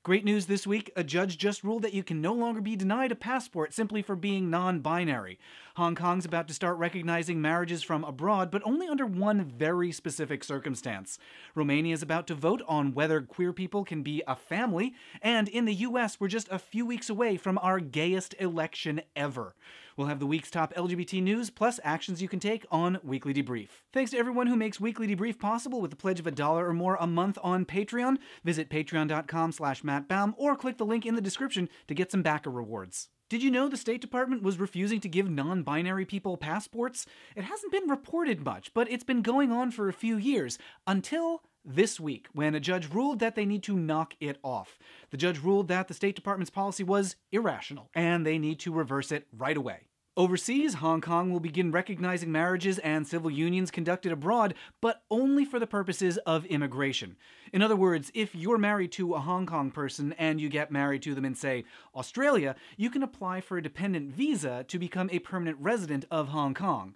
Great news this week, a judge just ruled that you can no longer be denied a passport simply for being non-binary. Hong Kong's about to start recognizing marriages from abroad, but only under one very specific circumstance. Romania is about to vote on whether queer people can be a family, and in the US, we're just a few weeks away from our gayest election ever. We'll have the week's top LGBT news, plus actions you can take on Weekly Debrief. Thanks to everyone who makes Weekly Debrief possible with a pledge of $1 or more a month on Patreon. Visit patreon.com/mattbaum or click the link in the description to get some backer rewards. Did you know the State Department was refusing to give non-binary people passports? It hasn't been reported much, but it's been going on for a few years, until this week, when a judge ruled that they need to knock it off. The judge ruled that the State Department's policy was irrational, and they need to reverse it right away. Overseas, Hong Kong will begin recognizing marriages and civil unions conducted abroad, but only for the purposes of immigration. In other words, if you're married to a Hong Kong person and you get married to them in, say, Australia, you can apply for a dependent visa to become a permanent resident of Hong Kong.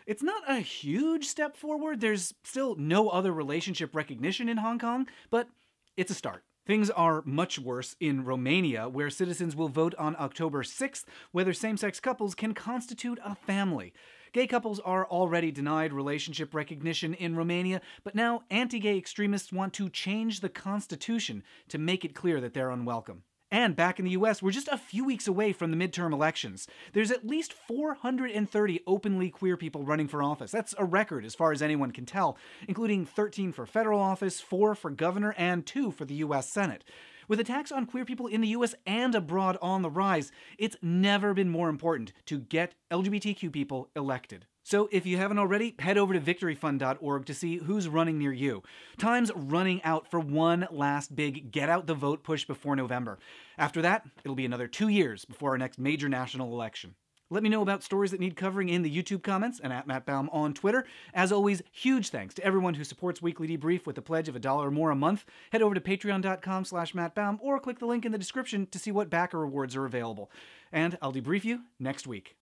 It's not a huge step forward. There's still no other relationship recognition in Hong Kong, but it's a start. Things are much worse in Romania, where citizens will vote on October 6th whether same-sex couples can constitute a family. Gay couples are already denied relationship recognition in Romania, but now anti-gay extremists want to change the constitution to make it clear that they're unwelcome. And back in the US, we're just a few weeks away from the midterm elections. There's at least 430 openly queer people running for office. That's a record as far as anyone can tell, including 13 for federal office, 4 for governor, and 2 for the US Senate. With attacks on queer people in the US and abroad on the rise, it's never been more important to get LGBTQ people elected. So if you haven't already, head over to victoryfund.org to see who's running near you. Time's running out for one last big get out the vote push before November. After that, it'll be another 2 years before our next major national election. Let me know about stories that need covering in the YouTube comments and at Matt Baum on Twitter. As always, huge thanks to everyone who supports Weekly Debrief with a pledge of $1 or more a month. Head over to patreon.com/mattbaum or click the link in the description to see what backer rewards are available. And I'll debrief you next week.